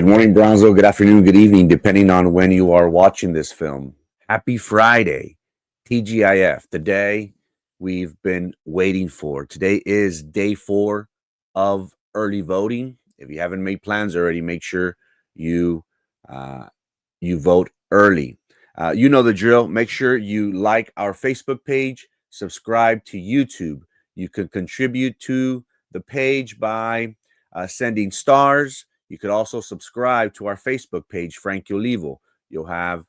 Good morning, Bronzo. Good afternoon, good evening, depending on when you are watching this film. Happy Friday, TGIF, the day we've been waiting for. Today is day 4 of early voting. If you haven't made plans already, make sure you uh, you vote early. You know the drill. Make sure you like our Facebook page, subscribe to YouTube. You can contribute to the page by sending stars. You could also subscribe to our Facebook page, Frank Olivo. You'll have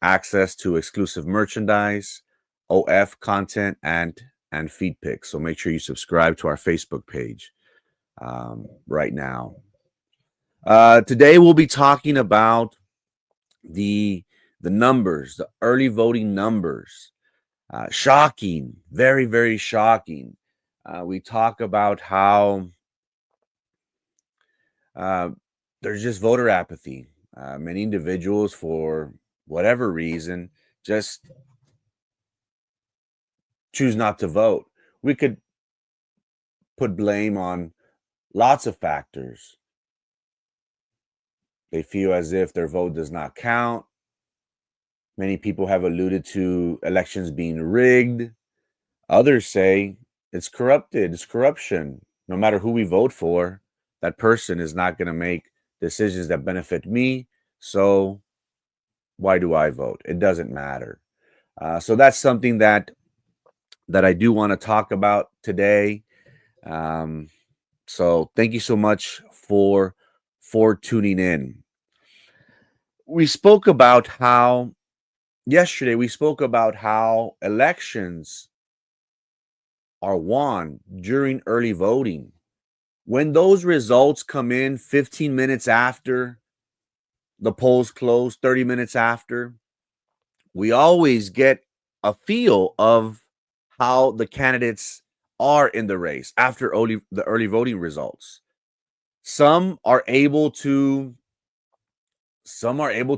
access to exclusive merchandise, OF content, and feed pics. So make sure you subscribe to our Facebook page right now. Today we'll be talking about the numbers, the early voting numbers. Shocking, very, very shocking. We talk about how there's just voter apathy. Many individuals, for whatever reason, just choose not to vote. We could put blame on lots of factors. They feel as if their vote does not count. Many people have alluded to elections being rigged. Others say it's corrupted, it's corruption. No matter who we vote for, that person is not going to make decisions that benefit me. So why do I vote? It doesn't matter. So that's something that I do want to talk about today. So thank you so much for tuning in. We spoke about how yesterday we spoke about how elections are won during early voting. When those results come in 15 minutes after the polls close, 30 minutes after, we always get a feel of how the candidates are in the race after the early voting results. Some are able to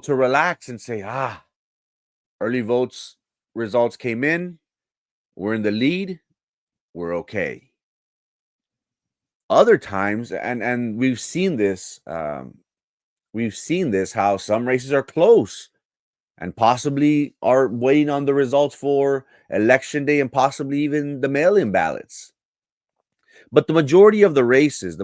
relax and say, early votes results came in, we're in the lead, we're okay. Other times, and we've seen this how some races are close and possibly are waiting on the results for election day and possibly even the mail-in ballots. But the majority of the races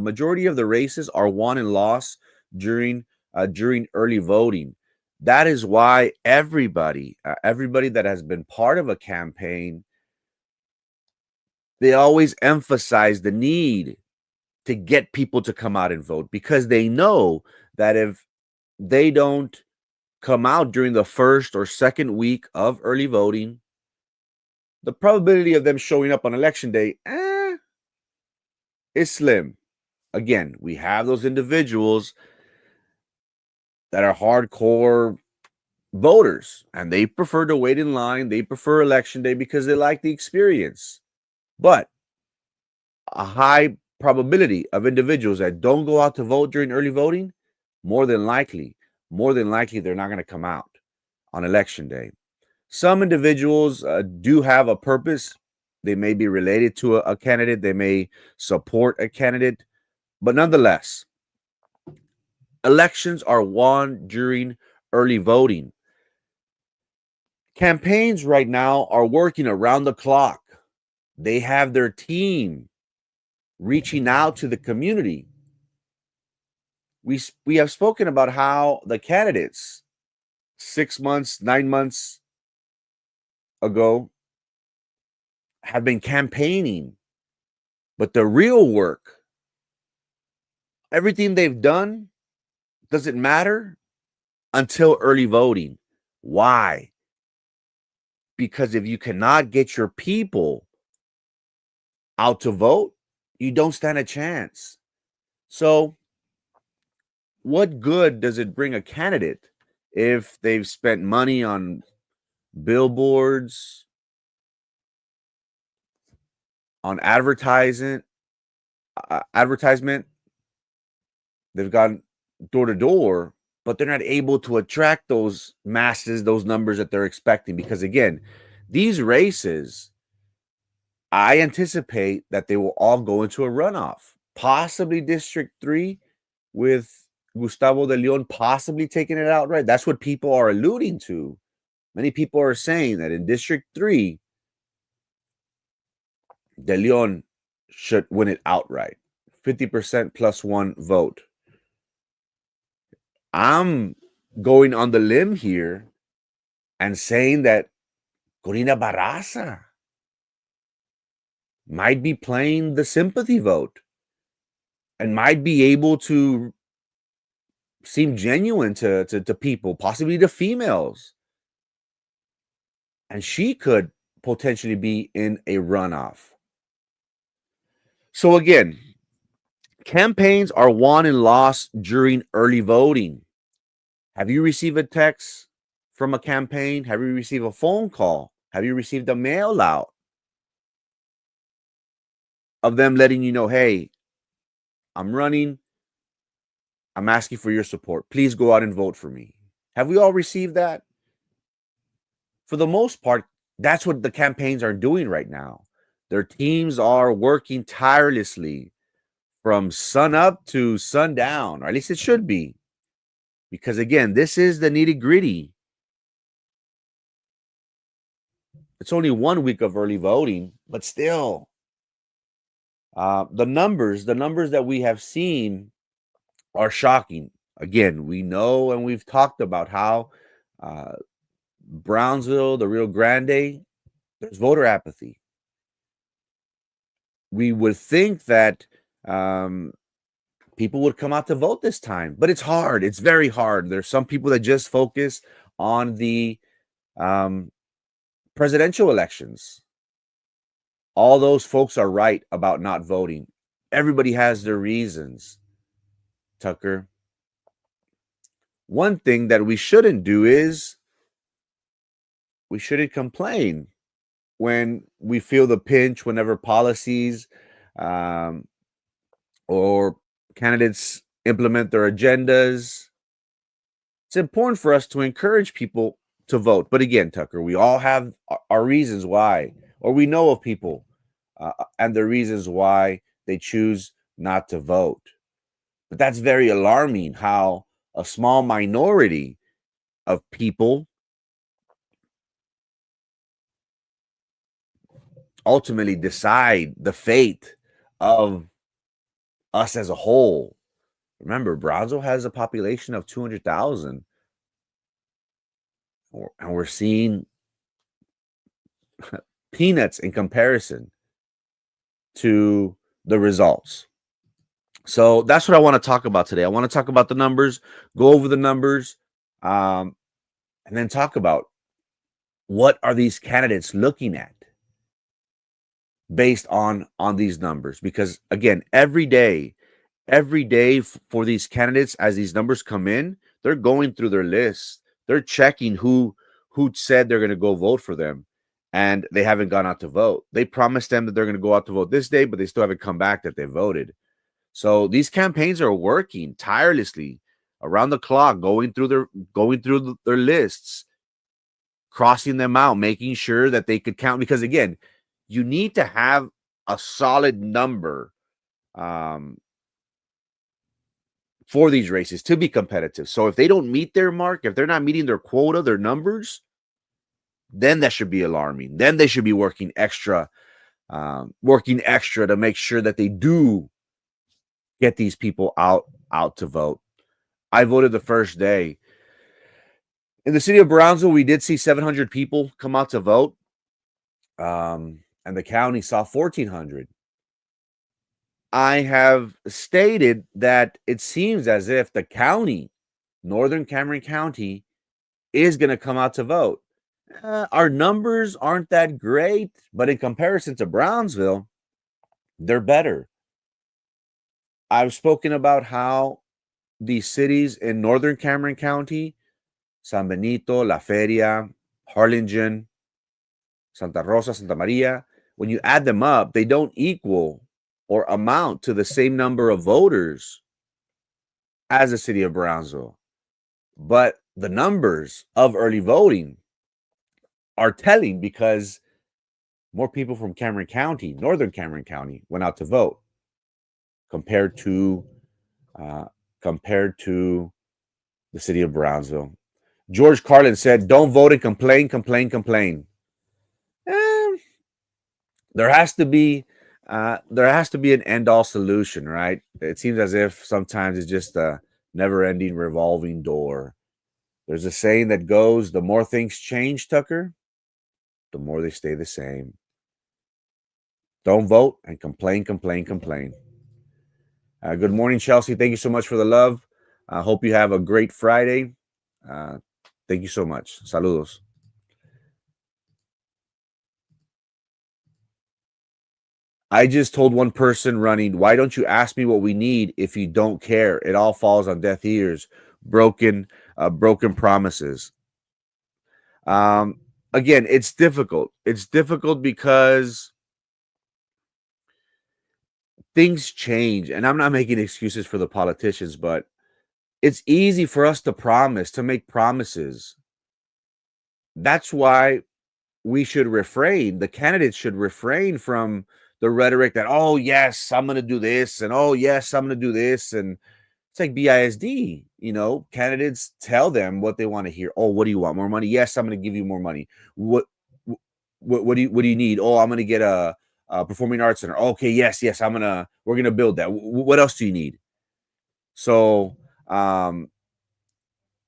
are won and lost during early voting. That is why everybody that has been part of a campaign, they always emphasize the need to get people to come out and vote, because they know that if they don't come out during the first or second week of early voting, the probability of them showing up on election day is slim. Again, we have those individuals that are hardcore voters and they prefer to wait in line. They prefer election day because they like the experience. But a high probability of individuals that don't go out to vote during early voting, more than likely, they're not going to come out on election day. Some individuals do have a purpose. They may be related to a candidate. They may support a candidate. But nonetheless, elections are won during early voting. Campaigns right now are working around the clock. They have their team reaching out to the community. We have spoken about how the candidates 6 months, 9 months ago have been campaigning, but the real work, everything they've done, doesn't matter until early voting. Why? Because if you cannot get your people out to vote, you don't stand a chance. So what good does it bring a candidate if they've spent money on billboards, on advertisement, they've gone door to door, but they're not able to attract those masses, those numbers that they're expecting? Because again, these races, I anticipate that they will all go into a runoff, possibly District 3 with Gustavo de Leon possibly taking it outright? That's what people are alluding to. Many people are saying that in District 3, De Leon should win it outright. 50% plus one vote. I'm going on the limb here and saying that Corina Barraza might be playing the sympathy vote and might be able to seem genuine to people, possibly to females. And she could potentially be in a runoff. So again, campaigns are won and lost during early voting. Have you received a text from a campaign? Have you received a phone call? Have you received a mail out of them letting you know, hey, I'm running. I'm asking for your support. Please go out and vote for me. Have we all received that? For the most part, that's what the campaigns are doing right now. Their teams are working tirelessly from sun up to sundown, or at least it should be. Because again, this is the nitty gritty. It's only 1 week of early voting, but still, the numbers that we have seen are shocking. Again, we know and we've talked about how Brownsville, the Rio Grande, there's voter apathy. We would think that people would come out to vote this time, but it's hard. It's very hard. There's some people that just focus on the presidential elections. All those folks are right about not voting. Everybody has their reasons, Tucker. One thing that we shouldn't do is we shouldn't complain when we feel the pinch, whenever policies or candidates implement their agendas. It's important for us to encourage people to vote. But again, Tucker, we all have our reasons why, or we know of people and the reasons why they choose not to vote. But that's very alarming how a small minority of people ultimately decide the fate of us as a whole. Remember, Brownsville has a population of 200,000. And we're seeing peanuts in comparison to the results. So that's what I want to talk about today. I want to talk about the numbers, go over the numbers, and then talk about what are these candidates looking at based on these numbers. Because again, every day for these candidates, as these numbers come in, they're going through their list. They're checking who said they're going to go vote for them, and they haven't gone out to vote. They promised them that they're going to go out to vote this day, but they still haven't come back that they voted. So these campaigns are working tirelessly around the clock, going through their lists, crossing them out, making sure that they could count. Because again, you need to have a solid number for these races to be competitive. So if they don't meet their mark, if they're not meeting their quota, their numbers, then that should be alarming. Then they should be working extra to make sure that they do get these people out to vote. I voted the first day. In the city of Brownsville, we did see 700 people come out to vote. And the county saw 1,400. I have stated that it seems as if the county, Northern Cameron County, is going to come out to vote. Our numbers aren't that great, but in comparison to Brownsville, they're better. I've spoken about how the cities in Northern Cameron County, San Benito, La Feria, Harlingen, Santa Rosa, Santa Maria, when you add them up, they don't equal or amount to the same number of voters as the city of Brownsville. But the numbers of early voting are telling, because more people from Cameron County, Northern Cameron County, went out to vote compared to compared to the city of Brownsville. George Carlin said, "Don't vote and complain, complain, complain." Eh, there has to be an end-all solution, right? It seems as if sometimes it's just a never-ending revolving door. There's a saying that goes, "The more things change, Tucker, the more they stay the same." Don't vote and complain, complain, complain. Good morning, Chelsea. Thank you so much for the love. I hope you have a great Friday. Thank you so much. Saludos. I just told one person running, "Why don't you ask me what we need if you don't care? It all falls on deaf ears, broken promises." Again, it's difficult. It's difficult because things change, and I'm not making excuses for the politicians, but it's easy for us to promise, to make promises. That's why we should refrain, the candidates should refrain from the rhetoric that, "Oh, yes, I'm going to do this," and, "Oh, yes, I'm going to do this." And it's like BISD, candidates tell them what they want to hear. "Oh, what do you want? More money? Yes, I'm going to give you more money. What do you need? Oh, I'm going to get a performing arts center. Okay, yes, we're going to build that. What else do you need?" So,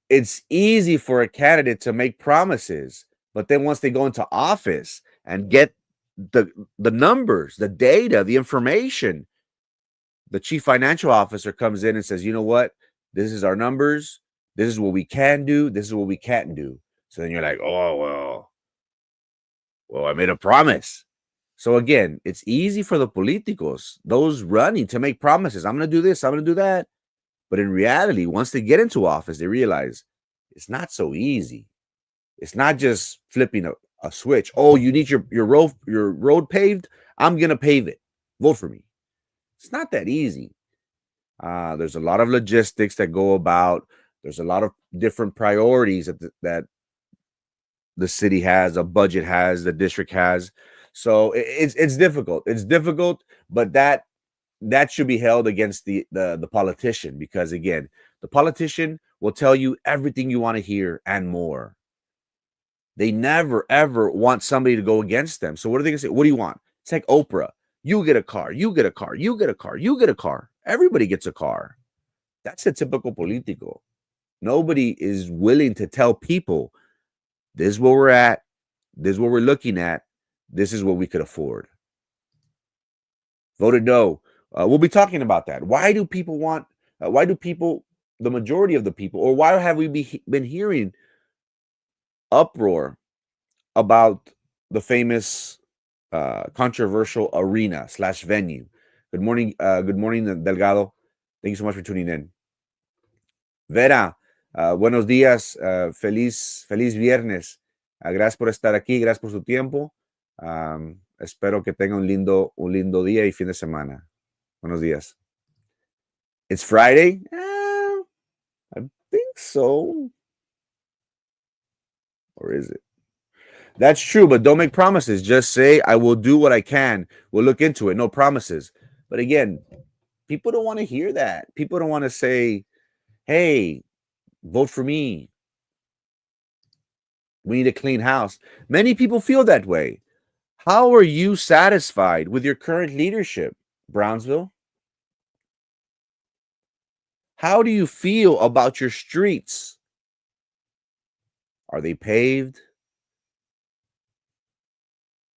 it's easy for a candidate to make promises, but then once they go into office and get the numbers, the data, the information, the chief financial officer comes in and says, "You know what? This is our numbers. This is what we can do. This is what we can't do." So then you're like, "Oh, well, I made a promise." So again, it's easy for the politicos, those running, to make promises. "I'm going to do this. I'm going to do that." But in reality, once they get into office, they realize it's not so easy. It's not just flipping a switch. "Oh, you need your road paved? I'm going to pave it. Vote for me." It's not that easy. There's a lot of logistics that go about. There's a lot of different priorities that the city has, a budget has, the district has. So it's difficult. It's difficult, but that should be held against the politician, because again, the politician will tell you everything you want to hear and more. They never ever want somebody to go against them. So what are they gonna say? "What do you want?" It's like Oprah. "You get a car, you get a car, you get a car, you get a car." Everybody gets a car. That's a typical politico. Nobody is willing to tell people, "This is where we're at, this is what we're looking at, this is what we could afford." Voted no. We'll be talking about that. Why do people want? Why do people, the majority of the people, or why have we been hearing uproar about the famous controversial arena/venue? Good morning, Delgado. Thank you so much for tuning in. Vera, buenos días, feliz viernes. Gracias por estar aquí, gracias por su tiempo. Espero que tenga un lindo día y fin de semana. Buenos días. It's Friday? I think so. Or is it? That's true, but don't make promises. Just say, "I will do what I can. We'll look into it." No promises. But again, people don't want to hear that. People don't want to say, "Hey, vote for me. We need a clean house." Many people feel that way. How are you satisfied with your current leadership, Brownsville? How do you feel about your streets? Are they paved?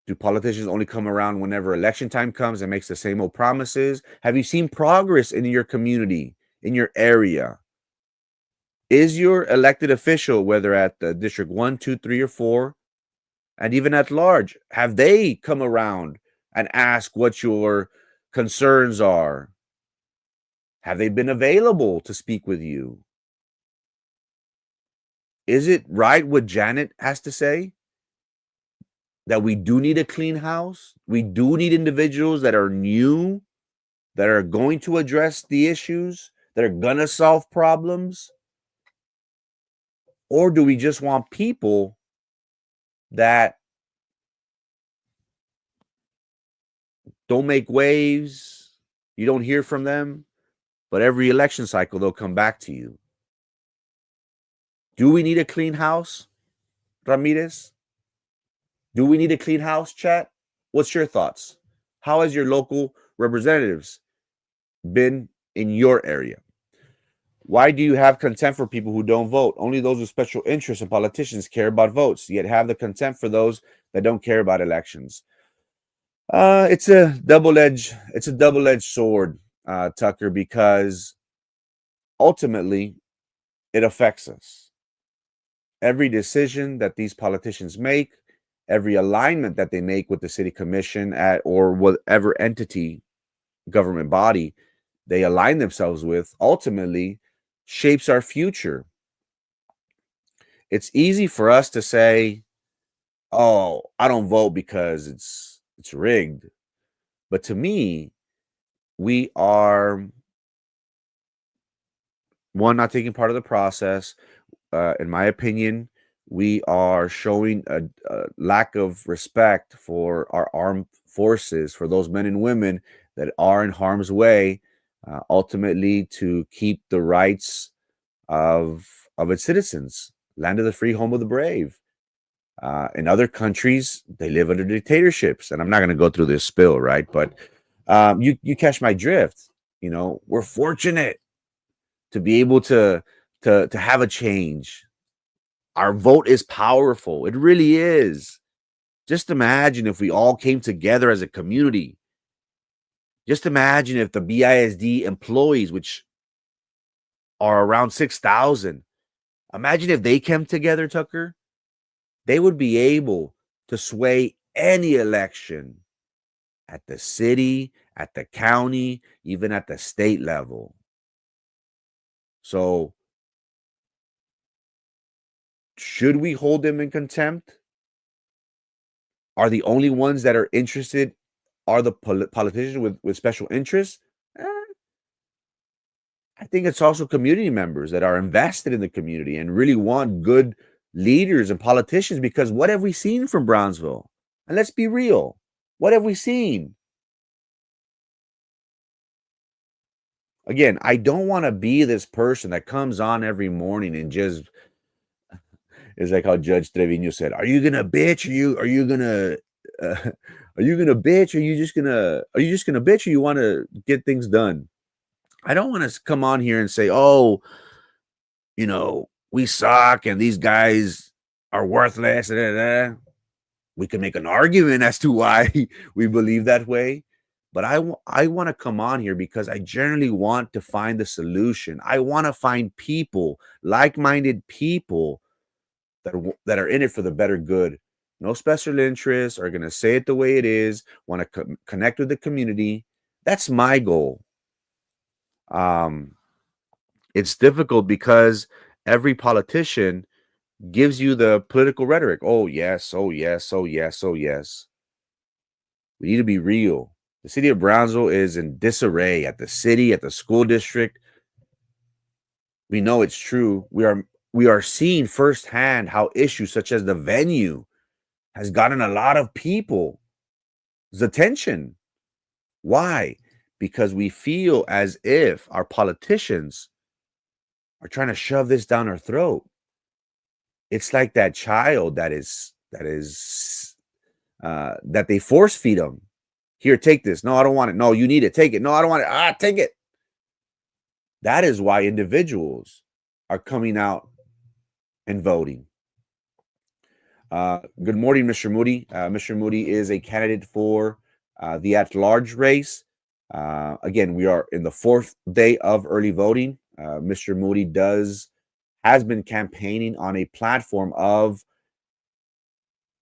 Do politicians only come around whenever election time comes and makes the same old promises? Have you seen progress in your community, in your area? Is your elected official, whether at the District 1, 2, 3, or 4, and even at large, have they come around and asked what your concerns are? Have they been available to speak with you? Is it right what Janet has to say? That we do need a clean house? We do need individuals that are new, that are going to address the issues, that are going to solve problems? Or do we just want people that don't make waves? You don't hear from them, but every election cycle, they'll come back to you. Do we need a clean house, Ramirez? Do we need a clean house, chat? What's your thoughts? How has your local representatives been in your area? Why do you have contempt for people who don't vote? Only those with special interests and politicians care about votes, yet have the contempt for those that don't care about elections. It's a double-edged sword, Tucker, because ultimately it affects us. Every decision that these politicians make, every alignment that they make with the city commission or whatever entity, government body they align themselves with, ultimately shapes our future. It's easy for us to say, "Oh, I don't vote because it's rigged." But to me, we are not taking part of the process. In my opinion, we are showing a lack of respect for our armed forces, for those men and women that are in harm's way, ultimately to keep the rights of its citizens. Land of the free, home of the brave. In other countries, they live under dictatorships, and I'm not going to go through this spill, right? But you catch my drift. We're fortunate to be able to have a change. Our vote is powerful. It really is. Just imagine if we all came together as a community. Just imagine if the BISD employees, which are around 6,000, imagine if they came together, Tucker. They would be able to sway any election at the city, at the county, even at the state level. So, should we hold them in contempt? Are the only ones that are interested are the politicians with special interests? I think it's also community members that are invested in the community and really want good leaders and politicians, because what have we seen from Brownsville? And let's be real. What have we seen? Again, I don't want to be this person that comes on every morning and just is like how Judge Trevino said, "Are you gonna bitch? Are you gonna are you gonna bitch? Are you just gonna bitch? Or you want to get things done?" I don't want to come on here and say, "Oh, we suck and these guys are worthless." We can make an argument as to why we believe that way. But I want to come on here because I generally want to find the solution. I want to find people, like-minded people that are in it for the better good. No special interests, are going to say it the way it is, want to connect with the community. That's my goal. It's difficult because every politician gives you the political rhetoric. Oh, yes, oh, yes, oh, yes, oh, yes. We need to be real. The city of Brownsville is in disarray at the city, at the school district. We know it's true. We are seeing firsthand how issues such as the venue has gotten a lot of people's attention. Why? Because we feel as if our politicians are trying to shove this down our throat. It's like that child that they force feed them. Here, take this. No, I don't want it. No, you need it. Take it. No, I don't want it. Take it. That is why individuals are coming out and voting. Good morning, Mr. Moody. Mr. Moody is a candidate for the at-large race. Again, we are in the 4th day of early voting. Mr. Moody has been campaigning on a platform of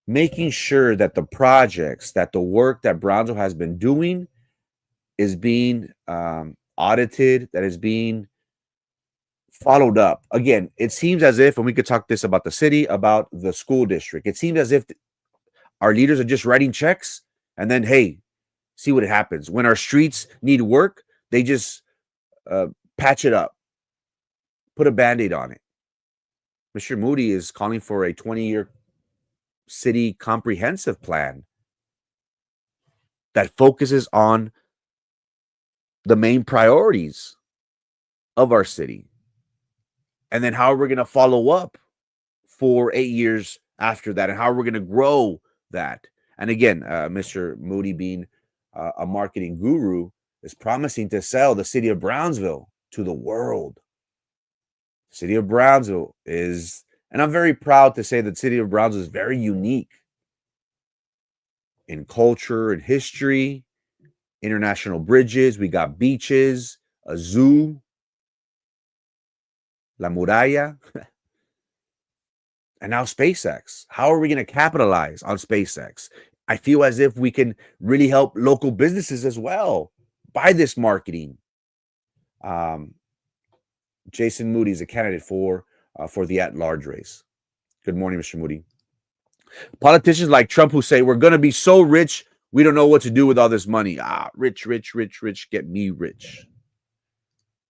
making sure that the projects, that the work that Brownsville has been doing is being audited, that is being followed up. Again, it seems as if, and we could talk this about the city, about the school district, it seems as if our leaders are just writing checks and then, hey, see what happens. When our streets need work, they just patch it up, put a Band-Aid on it. Mr. Moody is calling for a 20-year city comprehensive plan that focuses on the main priorities of our city. And then how are we going to follow up for 8 years after that? And how are we going to grow that? And again, Mr. Moody, being a marketing guru, is promising to sell the city of Brownsville to the world. The city of Brownsville is, and I'm very proud to say that the city of Brownsville is very unique in culture and history, international bridges. We got beaches, a zoo, La Muralla, and now SpaceX. How are we going to capitalize on SpaceX? I feel as if we can really help local businesses as well by this marketing. Jason Moody is a candidate for the at-large race. Good morning, Mr. Moody. Politicians like Trump who say we're going to be so rich, we don't know what to do with all this money. Rich, rich, rich, rich, get me rich.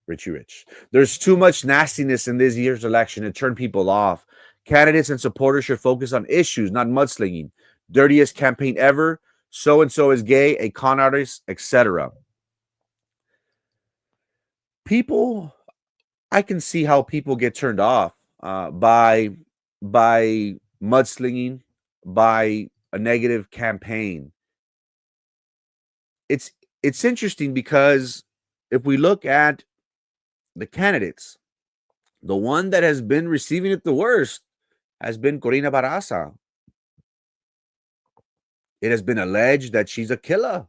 Richie Rich. There's too much nastiness in this year's election to turn people off. Candidates and supporters should focus on issues, not mudslinging. Dirtiest campaign ever. So-and-so is gay, a con artist, etc. People, I can see how people get turned off by mudslinging, by a negative campaign. It's interesting because if we look at the candidates, the one that has been receiving it the worst has been Corina Barraza. It has been alleged that she's a killer.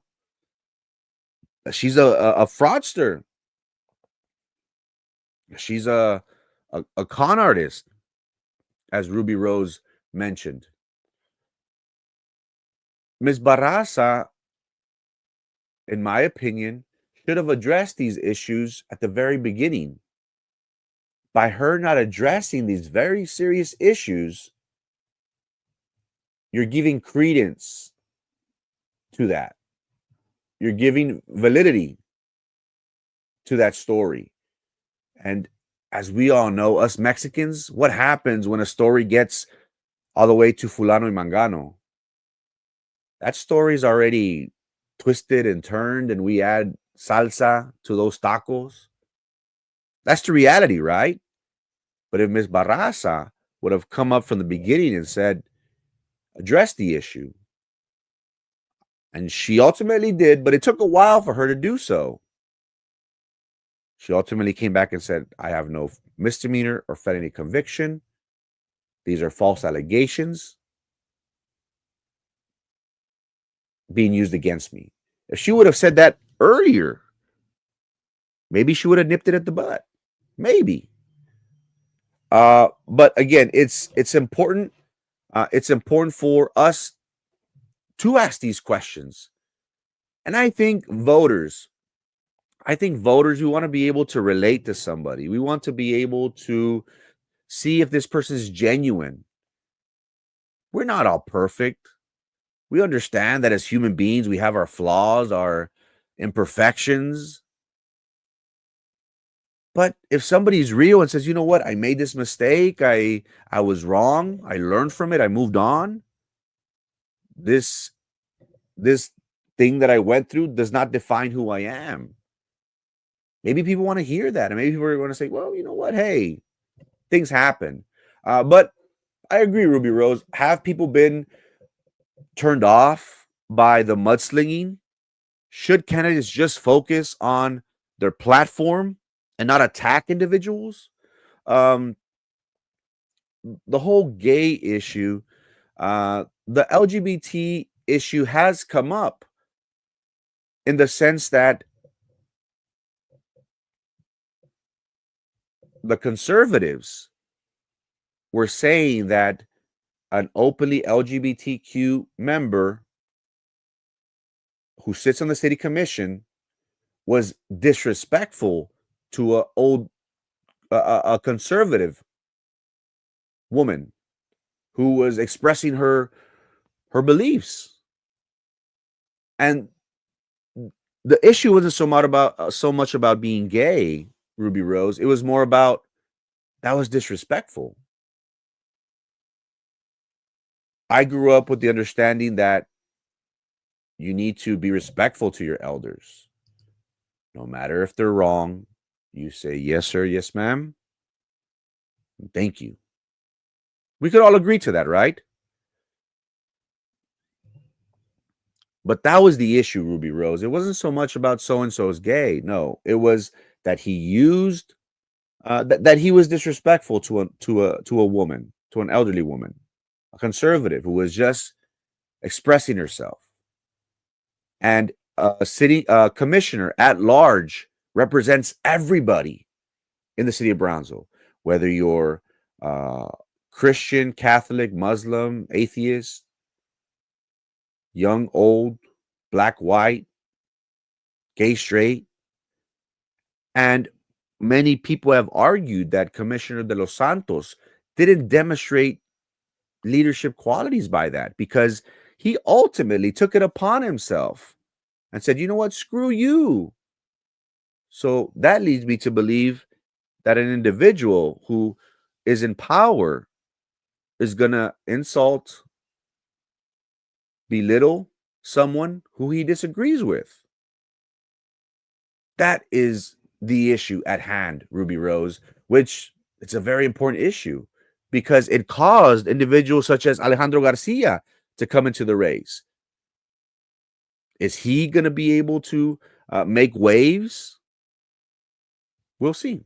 She's a fraudster. She's a con artist, as Ruby Rose mentioned. Ms. Barraza, in my opinion, should have addressed these issues at the very beginning. By her not addressing these very serious issues, you're giving credence to that. You're giving validity to that story. And as we all know, us Mexicans, what happens when a story gets all the way to Fulano y Mangano? That story is already twisted and turned, and we add salsa to those tacos. That's the reality, right? But if Ms. Barraza would have come up from the beginning and said, address the issue, and she ultimately did, but it took a while for her to do so. She ultimately came back and said, I have no misdemeanor or felony conviction. These are false allegations being used against me. If she would have said that earlier, maybe she would have nipped it at the butt. Maybe. But again, it's important. It's important for us to ask these questions. And I think voters, we want to be able to relate to somebody. We want to be able to see if this person is genuine. We're not all perfect. We understand that as human beings, we have our flaws, our imperfections. But if somebody's real and says, you know what, I made this mistake, I was wrong, I learned from it, I moved on. This thing that I went through does not define who I am. Maybe people want to hear that. And maybe people are going to say, well, you know what? Hey, things happen. But I agree, Ruby Rose. Have people been turned off by the mudslinging? Should candidates just focus on their platform and not attack individuals? The whole gay issue, the LGBT issue has come up in the sense that the conservatives were saying that an openly LGBTQ member who sits on the city commission was disrespectful to a conservative woman who was expressing her beliefs. And the issue wasn't so much about being gay, Ruby Rose. It was more about that was disrespectful. I grew up with the understanding that you need to be respectful to your elders, no matter if they're wrong, You say, yes, sir, yes, ma'am. Thank you. We could all agree to that, right? But that was the issue, Ruby Rose. It wasn't so much about so and so's gay. No, it was that he used that he was disrespectful to a woman, to an elderly woman, a conservative who was just expressing herself. And a city commissioner at large represents everybody in the city of Brownsville, whether you're Christian, Catholic, Muslim, atheist, young, old, black, white, gay, straight. And many people have argued that Commissioner de los Santos didn't demonstrate leadership qualities by that, because he ultimately took it upon himself and said, you know what, screw you. So that leads me to believe that an individual who is in power is going to insult, belittle someone who he disagrees with. That is the issue at hand, Ruby Rose, which it's a very important issue because it caused individuals such as Alejandro Garcia to come into the race. Is he going to be able to make waves? We'll see.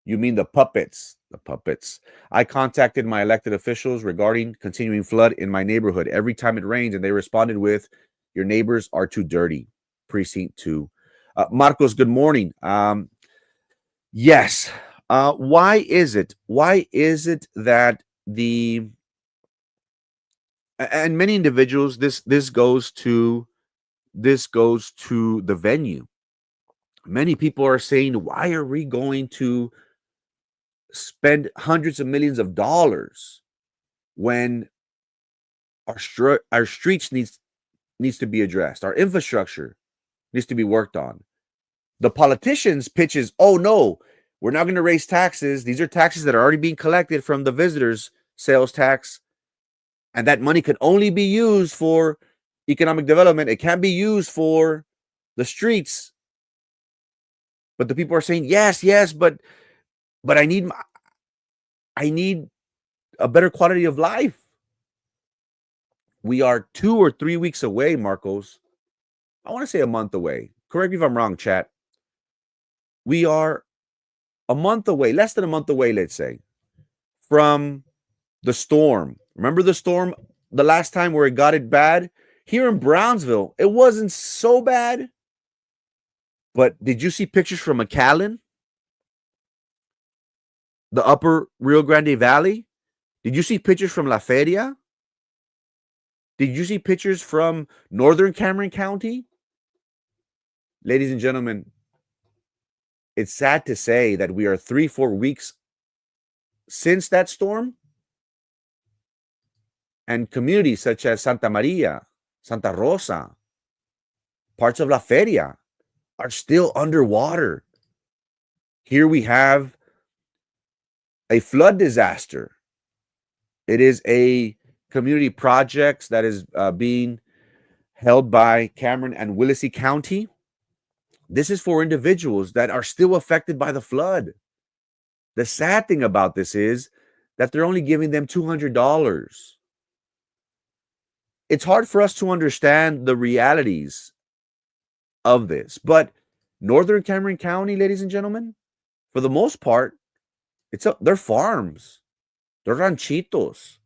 You mean the puppets? The puppets. I contacted my elected officials regarding continuing flood in my neighborhood every time it rains, and they responded with, your neighbors are too dirty. Precinct 2. Marcos, good morning. Yes. Why is it? Why is it that and many individuals, this goes to the venue. Many people are saying, why are we going to spend hundreds of millions of dollars when our streets needs to be addressed, our infrastructure needs to be worked on? The politicians pitches, oh no, we're not going to raise taxes. These are taxes that are already being collected from the visitors sales tax, and that money can only be used for economic development. It can't be used for the streets. But the people are saying, yes, but I need a better quality of life. We are 2 or 3 weeks away, Marcos. I want to say a month away. Correct me if I'm wrong, chat. We are a month away, less than a month away, let's say, from the storm. Remember the storm the last time where it got it bad? Here in Brownsville, it wasn't so bad. But did you see pictures from McAllen? The upper Rio Grande Valley? Did you see pictures from La Feria? Did you see pictures from northern Cameron County? Ladies and gentlemen, it's sad to say that we are 3-4 weeks since that storm, and communities such as Santa Maria, Santa Rosa, parts of La Feria are still underwater. Here we have a flood disaster. It is a community project that is being held by Cameron and Willacy County. This is for individuals that are still affected by the flood. The sad thing about this is that they're only giving them $200. It's hard for us to understand the realities of this, but northern Cameron County, ladies and gentlemen, for the most part, they're farms, they're ranchitos.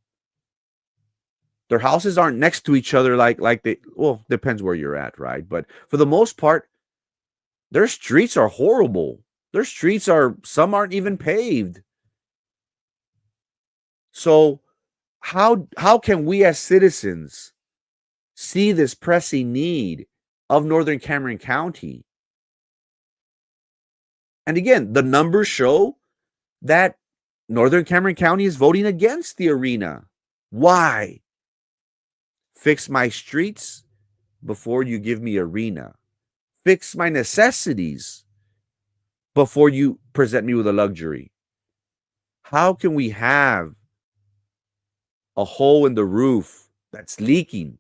Their houses aren't next to each other like they, well, depends where you're at, right? But for the most part, their streets are horrible. Their streets some aren't even paved. So how can we as citizens see this pressing need of northern Cameron County? And again, the numbers show that northern Cameron County is voting against the arena. Why? Fix my streets before you give me arena. Fix my necessities before you present me with a luxury. How can we have a hole in the roof that's leaking,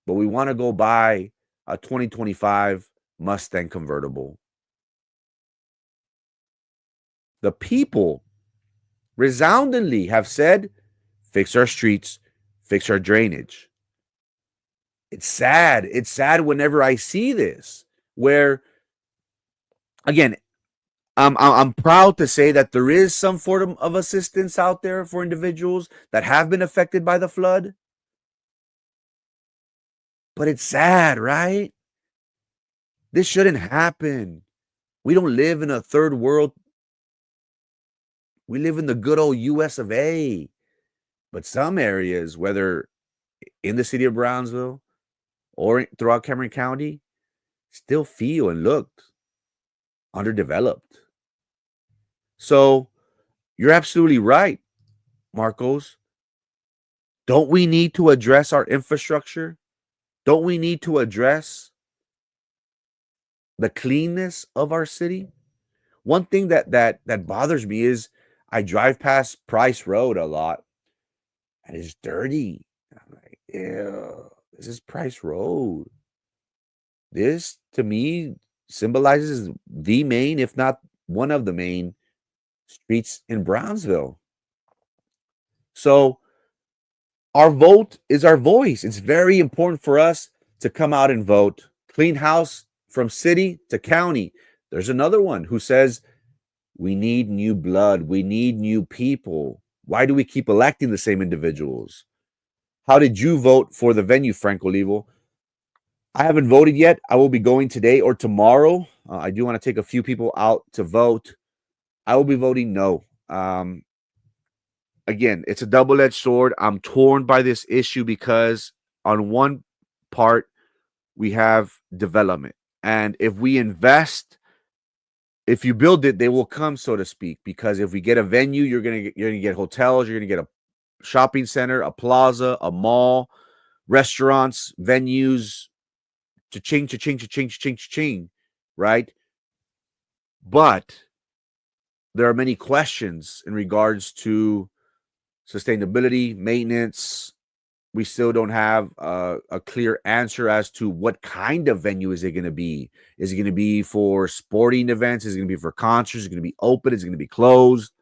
but we want to go buy a 2025 Mustang convertible? the people resoundingly have said, fix our streets, fix our drainage. It's sad. It's sad whenever I see this, where, again, I'm proud to say that there is some form of assistance out there for individuals that have been affected by the flood. But it's sad, right? This shouldn't happen. We don't live in a third world. We live in the good old US of A. But some areas, whether in the city of Brownsville or throughout Cameron County, still feel and look underdeveloped. So you're absolutely right, Marcos. Don't we need to address our infrastructure? Don't we need to address the cleanness of our city? One thing that bothers me is I drive past Price Road a lot, and it's dirty. I'm like, ew, this is Price Road. This to me symbolizes the main, if not one of the main streets in Brownsville. So our vote is our voice. It's very important for us to come out and vote. Clean house from city to county. There's another one who says we need new blood. We need new people. Why do we keep electing the same individuals? How did you vote for the venue, Frank Olivo? I haven't voted yet. I will be going today or tomorrow. I do want to take a few people out to vote. I will be voting no. Again, it's a double-edged sword. I'm torn by this issue because on one part, we have development. And if we invest, if you build it, they will come, so to speak. Because if we get a venue, you're gonna get hotels, you're gonna get a shopping center, a plaza, a mall, restaurants, venues, cha-ching, right? But there are many questions in regards to sustainability, maintenance. We still don't have a clear answer as to what kind of venue is it going to be. Is it going to be for sporting events? Is it going to be for concerts? Is it going to be open? Is it going to be closed?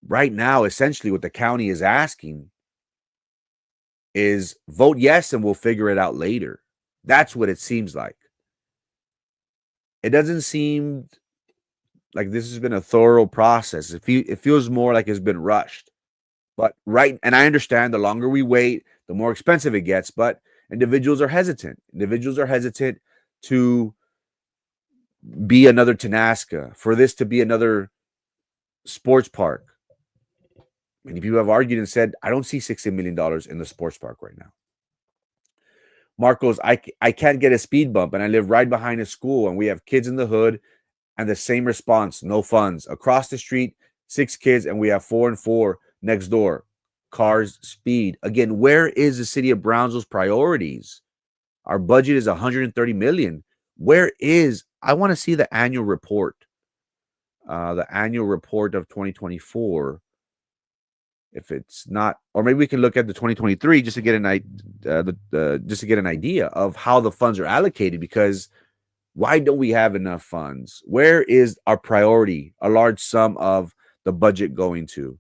Right now, essentially what the county is asking is vote yes and we'll figure it out later. That's what it seems like. It doesn't seem like this has been a thorough process. It feels more like it's been rushed. But and I understand the longer we wait, the more expensive it gets. But individuals are hesitant. Individuals are hesitant to be another Tenaska, for this to be another sports park. Many people have argued and said, I don't see $60 million in the sports park right now. Marcos, I can't get a speed bump, and I live right behind a school, and we have kids in the hood, and the same response, no funds. Across the street, 6 kids, and we have 4 and 4 next door. Cars, speed. Again, where is the city of Brownsville's priorities? Our budget is $130 million. Where is, I want to see the annual report. The annual report of 2024. If it's not, or maybe we can look at the 2023 just to get an idea of how the funds are allocated. Because why don't we have enough funds? Where is our priority? A large sum of the budget going to?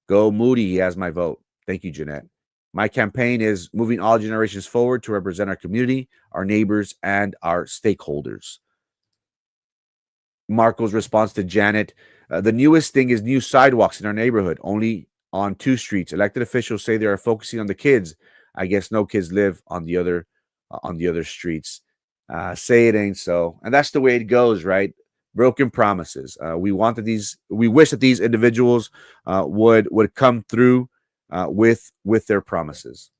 Go Moody. He has my vote. Thank you, Jeanette. My campaign is moving all generations forward to represent our community, our neighbors, and our stakeholders. Marco's response to Janet. The newest thing is new sidewalks in our neighborhood, only on 2 streets. Elected officials say they are focusing on the kids. I guess no kids live on the other streets. Say it ain't so. And that's the way it goes, right? Broken promises. We wish that these individuals would come through with their promises.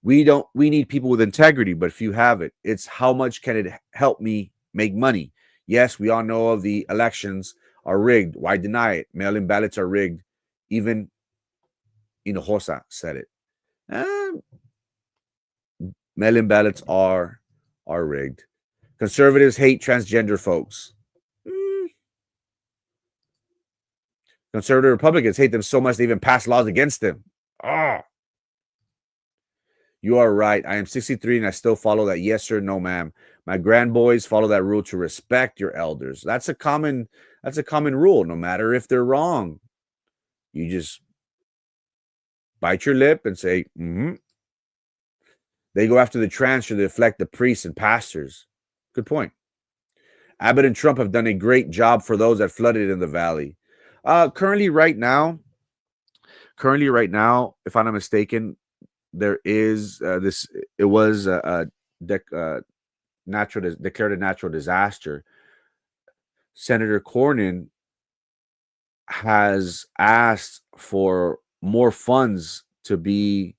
We need people with integrity, but if you have it, it's how much can it help me make money? Yes, we all know of the elections are rigged. Why deny it? Mail-in ballots are rigged. Even Hinojosa said it. Mail-in ballots are rigged. Conservatives hate transgender folks. Conservative Republicans hate them so much they even pass laws against them. You are right. I am 63 and I still follow that. Yes, sir. No, ma'am. My grandboys follow that rule to respect your elders. That's a common rule. No matter if they're wrong, you just bite your lip and say, They go after the transfer to deflect the priests and pastors. Good point. Abbott and Trump have done a great job for those that flooded in the valley. Currently, right now, if I'm not mistaken, there is this. It was declared a natural disaster. Senator Cornyn has asked for more funds to be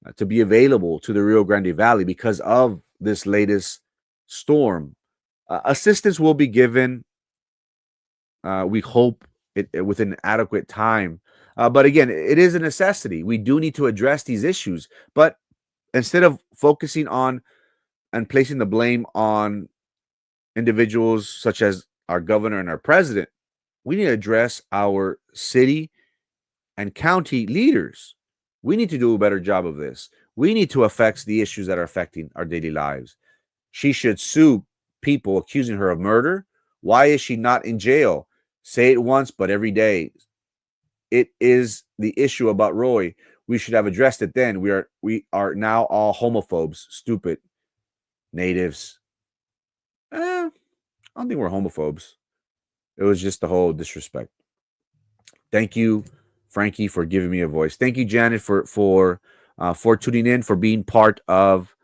available to the Rio Grande Valley because of this latest storm. Assistance will be given. We hope it within adequate time. But again, it is a necessity. We do need to address these issues. But instead of focusing on and placing the blame on individuals such as our governor and our president, we need to address our city and county leaders. We need to do a better job of this. We need to affect the issues that are affecting our daily lives. She should sue people accusing her of murder. Why is she not in jail? Say it once, but every day. It is the issue about Roy. We should have addressed it then. We are now all homophobes, stupid natives. I don't think we're homophobes. It was just the whole disrespect. Thank you, Frankie, for giving me a voice. Thank you, Janet, for tuning in, for being part of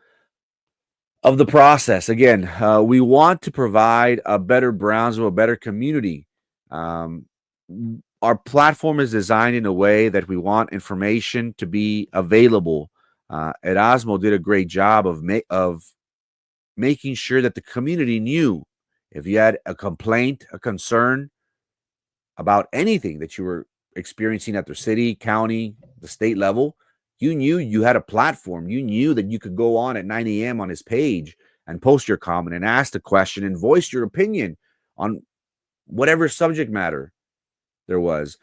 the process. Again, we want to provide a better Brownsville, a better community. Our platform is designed in a way that we want information to be available. Erasmo did a great job of making sure that the community knew if you had a complaint, a concern about anything that you were experiencing at the city, county, the state level, you knew you had a platform. You knew that you could go on at 9 a.m. on his page and post your comment and ask the question and voice your opinion on whatever subject matter there was.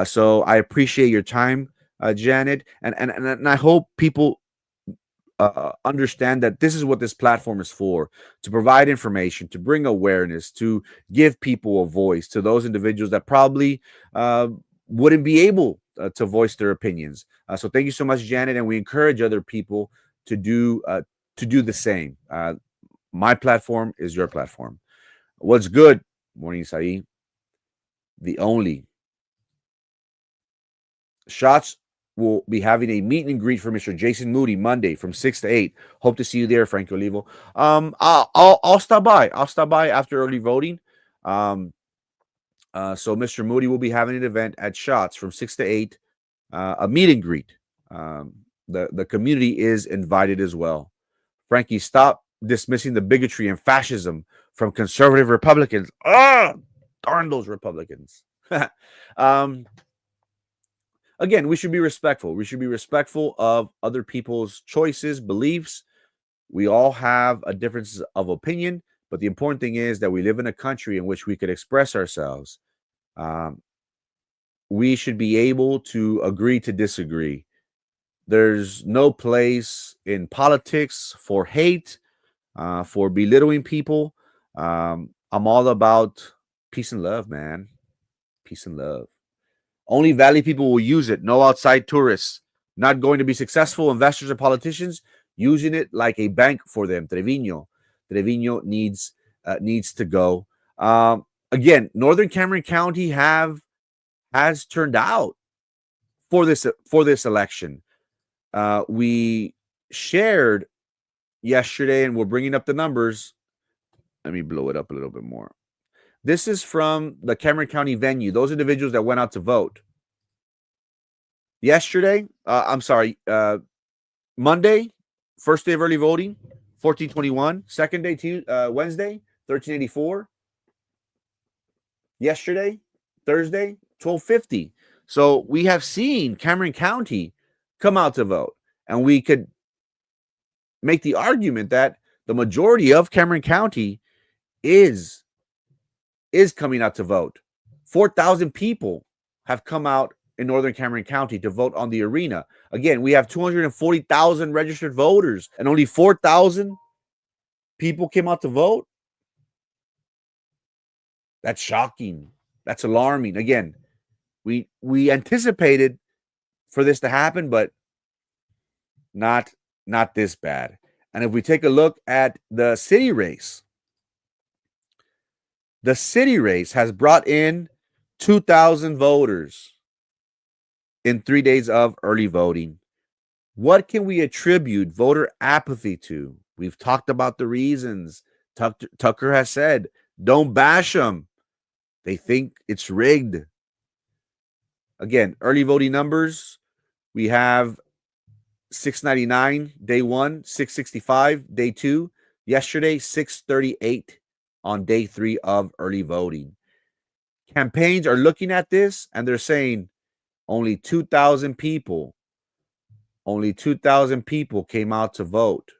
So I appreciate your time, Janet, and I hope people understand that this is what this platform is for, to provide information, to bring awareness, to give people a voice to those individuals that probably wouldn't be able to voice their opinions. So thank you so much, Janet, and we encourage other people to do the same. My platform is your platform. What's good? Morning, Saeed. The only Shots will be having a meet and greet for Mr. Jason Moody Monday from 6 to 8. Hope to see you there, Frank Olivo. I'll stop by. I'll stop by after early voting. So Mr. Moody will be having an event at Shots from 6 to 8, a meet and greet. The community is invited as well. Frankie, stop dismissing the bigotry and fascism from conservative Republicans. Darn those Republicans. Again, we should be respectful. We should be respectful of other people's choices, beliefs. We all have a difference of opinion, but the important thing is that we live in a country in which we could express ourselves. We should be able to agree to disagree. There's no place in politics for hate, for belittling people. I'm all about peace and love, man. Peace and love. Only Valley people will use it. No outside tourists. Not going to be successful investors or politicians using it like a bank for them. Trevino needs to go. Again, Northern Cameron County has turned out for this election. We shared yesterday, and we're bringing up the numbers. Let me blow it up a little bit more. This is from the Cameron County venue, those individuals that went out to vote. Yesterday, Monday, first day of early voting, 1421. Second day, Wednesday, 1384. Yesterday, Thursday, 1250. So we have seen Cameron County come out to vote. And we could make the argument that the majority of Cameron County is coming out to vote. 4,000 people have come out in Northern Cameron County to vote on the arena. Again, we have 240,000 registered voters and only 4,000 people came out to vote. That's shocking. That's alarming. Again, we anticipated for this to happen, but not this bad. And if we take a look at the city race has brought in 2,000 voters in 3 days of early voting. What can we attribute voter apathy to? We've talked about the reasons. Tucker has said, don't bash them. They think it's rigged. Again, early voting numbers, we have 699 day 1, 665 day 2, yesterday 638 on day 3 of early voting. Campaigns are looking at this and they're saying only 2,000 people came out to vote.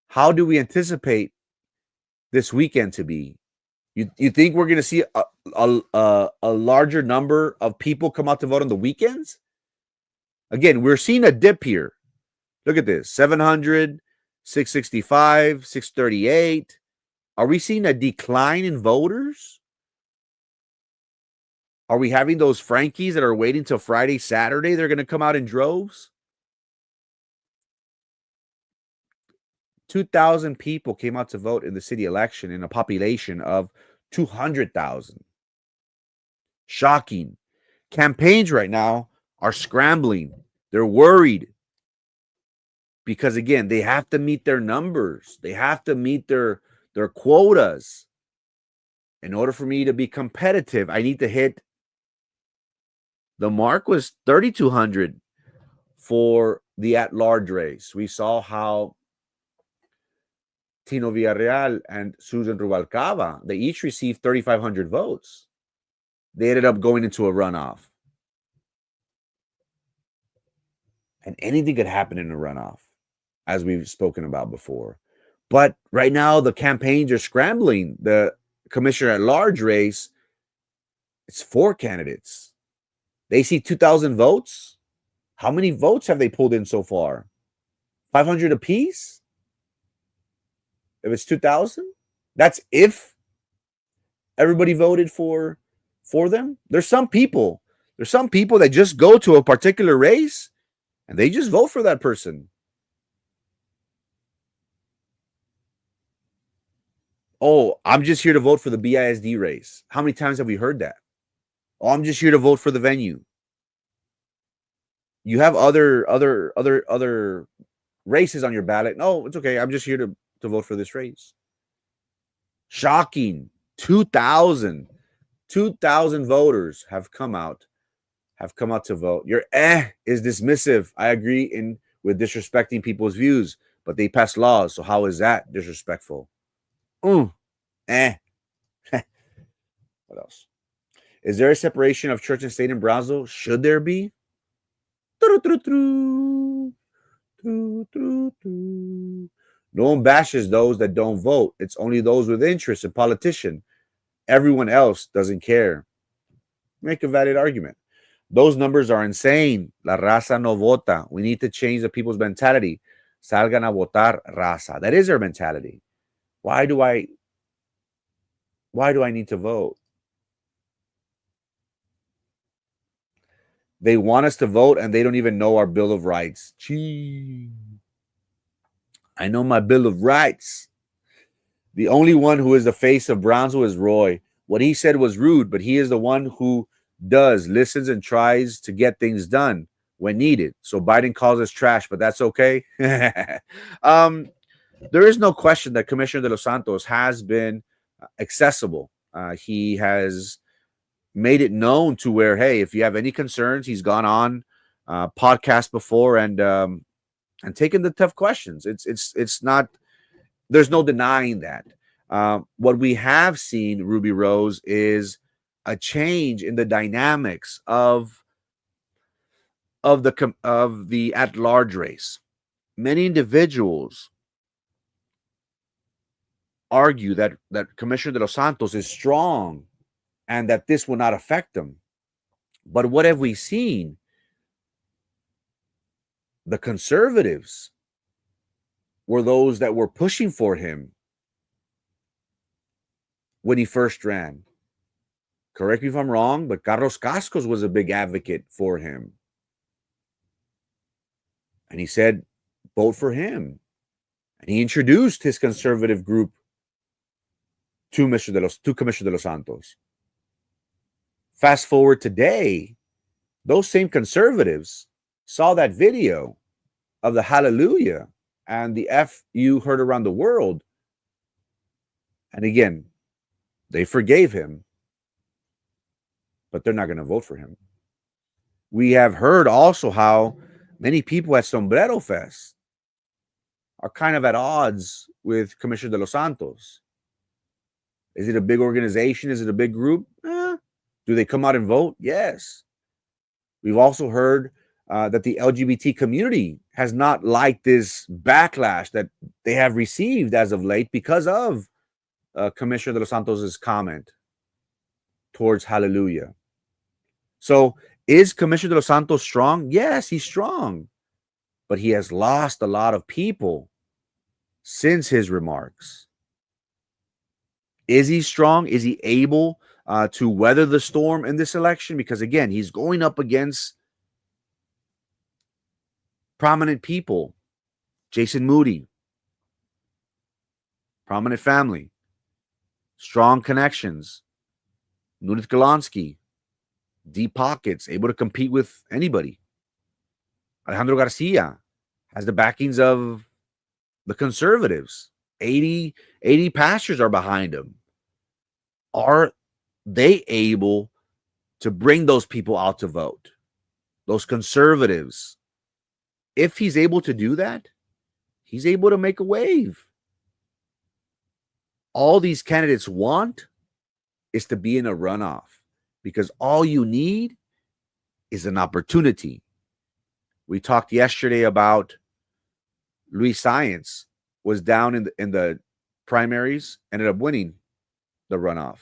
How do we anticipate this weekend to be? You think we're going to see a larger number of people come out to vote on the weekends? Again, we're seeing a dip here. Look at this, 700, 665, 638. Are we seeing a decline in voters? Are we having those Frankies that are waiting till Friday, Saturday? They're going to come out in droves? 2,000 people came out to vote in the city election in a population of 200,000. Shocking. Campaigns right now are scrambling. They're worried because, again, they have to meet their numbers. They have to meet their quotas. In order for me to be competitive, I need to hit the mark was 3,200 for the at-large race. We saw how Tino Villarreal and Susan Rubalcaba, they each received 3,500 votes. They ended up going into a runoff. And anything could happen in a runoff, as we've spoken about before. But right now, the campaigns are scrambling. The commissioner at large race, it's 4 candidates. They see 2,000 votes. How many votes have they pulled in so far? 500 apiece? If it's 2,000, that's if everybody voted for them. There's some people that just go to a particular race and they just vote for that person. Oh, I'm just here to vote for the BISD race. How many times have we heard that? Oh, I'm just here to vote for the venue. You have other races on your ballot. No, it's okay. I'm just here to vote for this race. Shocking. 2,000 voters have come out to vote. Your is dismissive. I agree with disrespecting people's views, but they pass laws. So how is that disrespectful? What else? Is there a separation of church and state in Brownsville? Should there be? No one bashes those that don't vote. It's only those with interest in politician. Everyone else doesn't care. Make a valid argument. Those numbers are insane. La raza no vota. We need to change the people's mentality. Salgan a votar, raza. That is their mentality. Why do I need to vote? They want us to vote and they don't even know our Bill of Rights. Gee. I know my Bill of Rights. The only one who is the face of Brownsville is Roy. What he said was rude, but he is the one who listens and tries to get things done when needed. So Biden calls us trash, but that's okay. There is no question that Commissioner De Los Santos has been accessible. He has made it known to where, hey, if you have any concerns, he's gone on podcast before and taken the tough questions. It's not, there's no denying that. What we have seen, Ruby Rose, is a change in the dynamics of the at-large race. Many individuals argue that Commissioner De Los Santos is strong and that this will not affect them. But what have we seen? The conservatives were those that were pushing for him when he first ran. Correct me if I'm wrong, but Carlos Cascos was a big advocate for him. And he said, vote for him. And he introduced his conservative group to Commissioner de los Santos. Fast forward today, those same conservatives saw that video of the hallelujah and the F you heard around the world. And again, they forgave him, but they're not going to vote for him. We have heard also how many people at Sombrero Fest are kind of at odds with Commissioner de los Santos. Is it a big organization? Is it a big group? Do they come out and vote? Yes. We've also heard that the LGBT community has not liked this backlash that they have received as of late because of Commissioner de los Santos' comment towards hallelujah. So is Commissioner de los Santos strong? Yes, he's strong. But he has lost a lot of people since his remarks. Is he strong? Is he able to weather the storm in this election? Because again, he's going up against prominent people. Jason Moody, prominent family, strong connections. Nunez Galansky, deep pockets, able to compete with anybody. Alejandro Garcia has the backings of the conservatives. 80 pastors are behind him. Are they able to bring those people out to vote? Those conservatives. If he's able to do that, he's able to make a wave. All these candidates want is to be in a runoff, because all you need is an opportunity. We talked yesterday about Luis Science was down in the primaries, ended up winning the runoff.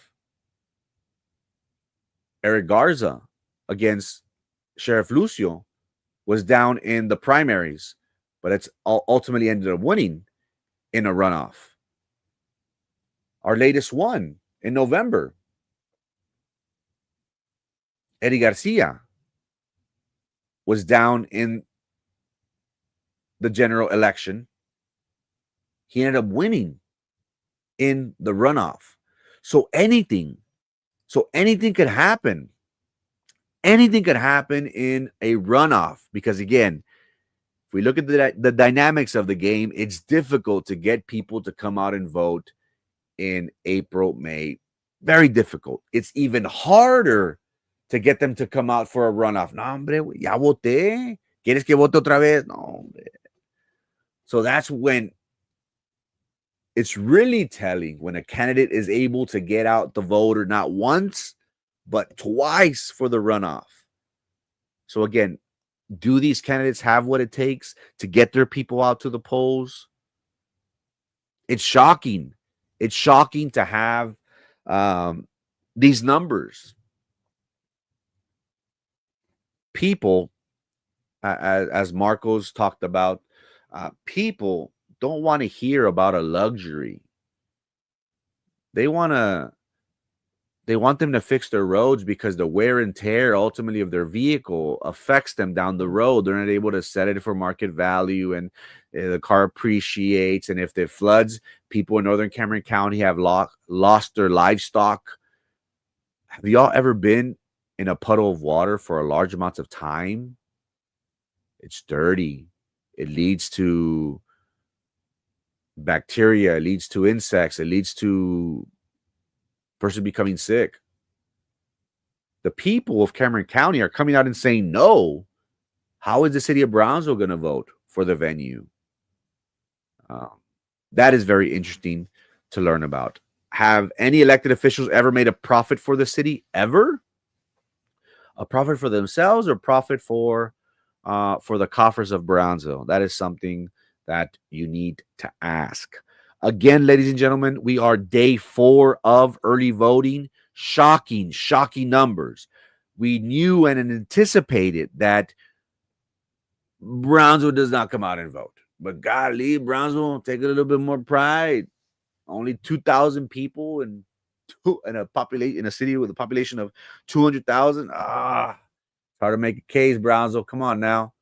Eric Garza against Sheriff Lucio was down in the primaries, but it's ultimately ended up winning in a runoff. Our latest one in November, Eddie Garcia was down in the general election. He ended up winning in the runoff. So anything could happen. Anything could happen in a runoff, because again, if we look at the dynamics of the game, it's difficult to get people to come out and vote in April, May. Very difficult. It's even harder to get them to come out for a runoff. No, hombre, ya voté. ¿Quieres que vote otra vez? No, hombre. So that's when it's really telling, when a candidate is able to get out the voter not once, but twice for the runoff. So again, do these candidates have what it takes to get their people out to the polls? It's shocking. It's shocking to have these numbers. People, as Marcos talked about, people don't want to hear about a luxury. They want them to fix their roads, because the wear and tear ultimately of their vehicle affects them down the road. They're not able to set it for market value, and the car appreciates. And if it floods, people in Northern Cameron County have lost their livestock. Have y'all ever been in a puddle of water for a large amount of time? It's dirty. It leads to bacteria. It leads to insects. It leads to person becoming sick. The people of Cameron County are coming out and saying no. How is the city of Brownsville going to vote for the venue? That is very interesting to learn about. Have any elected officials ever made a profit for the city? Ever? A profit for themselves, or profit for the coffers of Brownsville? That is something that you need to ask. Again, ladies and gentlemen, we are day 4 of early voting. Shocking numbers. We knew and anticipated that Brownsville does not come out and vote. But golly, Brownsville, take a little bit more pride. Only 2,000 people in a city with a population of 200,000. It's hard to make a case, Brownsville. Come on now.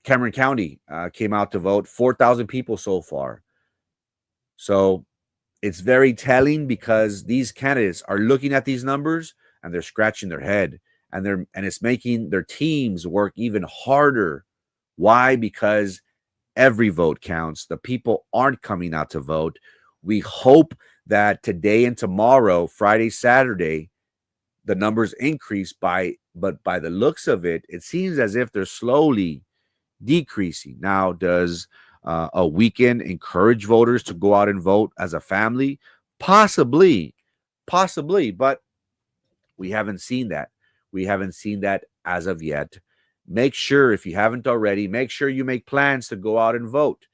Cameron County came out to vote. 4,000 people so far. So it's very telling because these candidates are looking at these numbers and they're scratching their head, and it's making their teams work even harder. Why? Because every vote counts. The people aren't coming out to vote. We hope that today and tomorrow, Friday, Saturday, the numbers increase but by the looks of it, it seems as if they're slowly decreasing. Now, does a weekend encourage voters to go out and vote as a family? Possibly, but we haven't seen that. We haven't seen that as of yet. Make sure, if you haven't already, make sure you make plans to go out and vote.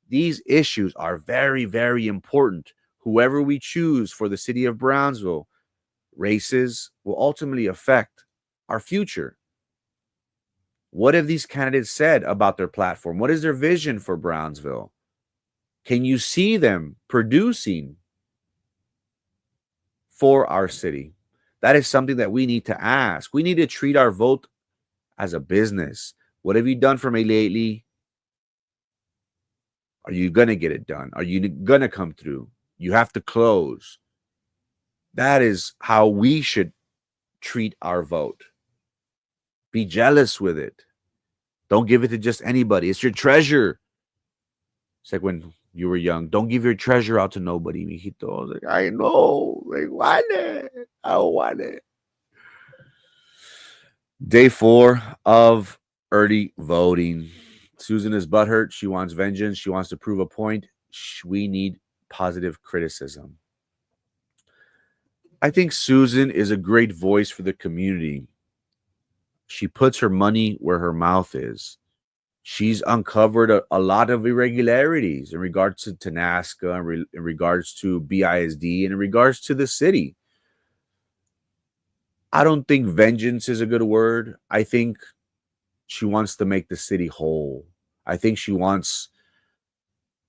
These issues are very, very important. Whoever we choose for the city of Brownsville, races will ultimately affect our future. What have these candidates said about their platform? What is their vision for Brownsville? Can you see them producing for our city? That is something that we need to ask. We need to treat our vote as a business. What have you done for me lately? Are you going to get it done? Are you going to come through? You have to close. That is how we should treat our vote. Be jealous with it. Don't give it to just anybody. It's your treasure. It's like when you were young. Don't give your treasure out to nobody, mijito. I was like, I know. I want it. I want it. Day 4 of early voting. Susan is butthurt. She wants vengeance. She wants to prove a point. We need positive criticism. I think Susan is a great voice for the community. She puts her money where her mouth is. She's uncovered a lot of irregularities in regards to TANASCA, in regards to BISD, and in regards to the city. I don't think vengeance is a good word. I think she wants to make the city whole. I think she wants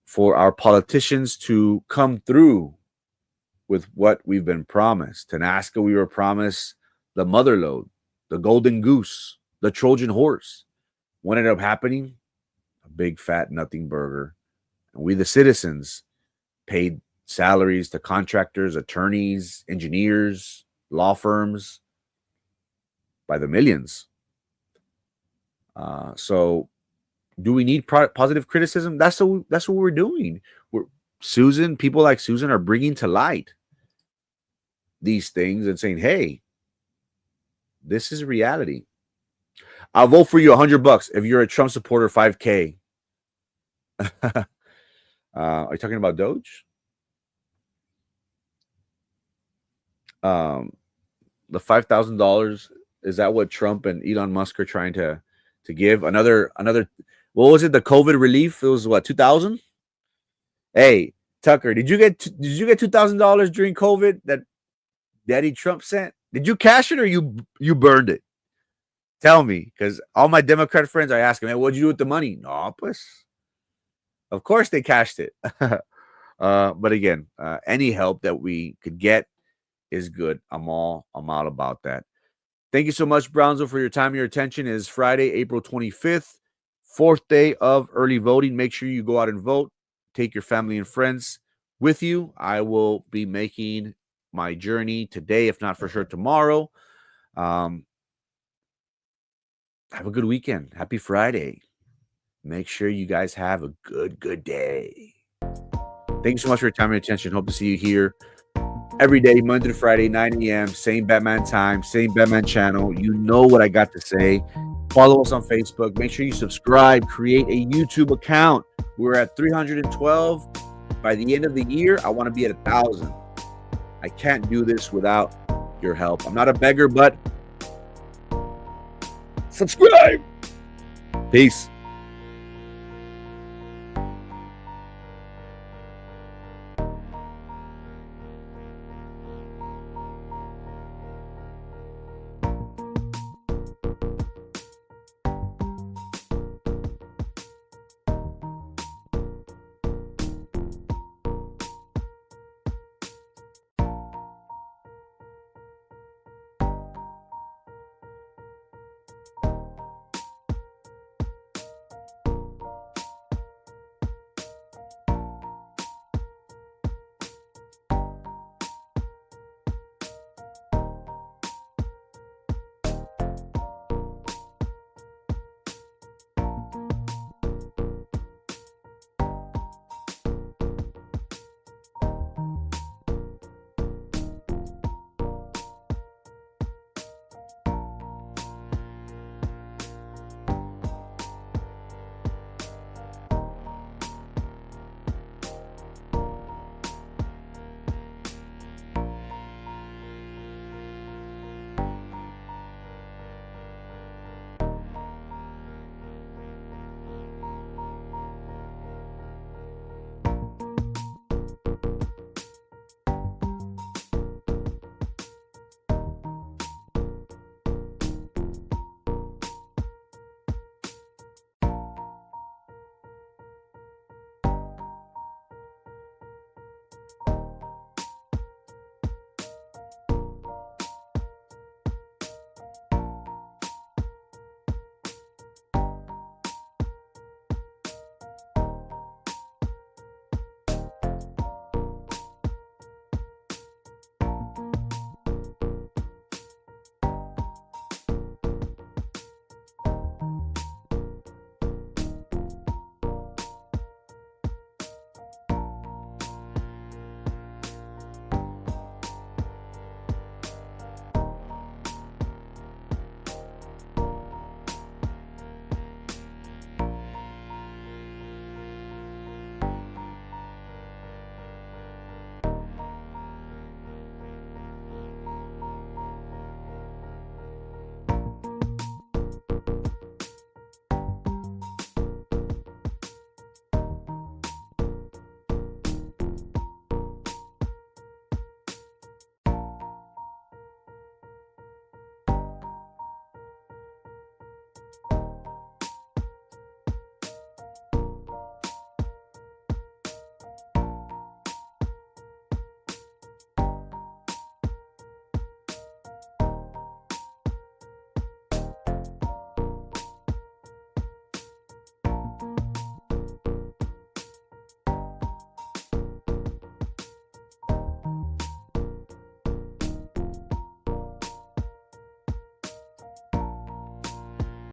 for our politicians to come through with what we've been promised. TANASCA, we were promised the mother lode, the golden goose, the Trojan horse. What ended up happening? A big fat nothing burger. And we, the citizens, paid salaries to contractors, attorneys, engineers, law firms by the millions. So do we need positive criticism? That's what we're doing. People like Susan are bringing to light these things and saying, hey, this is reality. I'll vote for you $100 if you're a Trump supporter. 5K. Are you talking about Doge? The $5,000, is that what Trump and Elon Musk are trying to give? Another what was it? The COVID relief? It was what, 2,000? Hey, Tucker, did you get $2,000 during COVID that Daddy Trump sent? Did you cash it or you burned it? Tell me, because all my Democrat friends are asking, hey, what'd you do with the money? No, pues. Of course they cashed it. But again, any help that we could get is good. I'm all about that. Thank you so much, Brownsville, for your time. Your attention. Is Friday, April 25th, 4th day of early voting. Make sure you go out and vote. Take your family and friends with you. I will be making my journey today, if not for sure tomorrow. Have a good weekend. Happy Friday. Make sure you guys have a good day. Thank you so much for your time and attention. Hope to see you here every day, Monday to Friday, 9 a.m. Same Batman time, same Batman channel. You know what I got to say. Follow us on Facebook. Make sure you subscribe. Create a YouTube account. We're at 312. By the end of the year, I want to be at 1,000. I can't do this without your help. I'm not a beggar, but subscribe. Peace.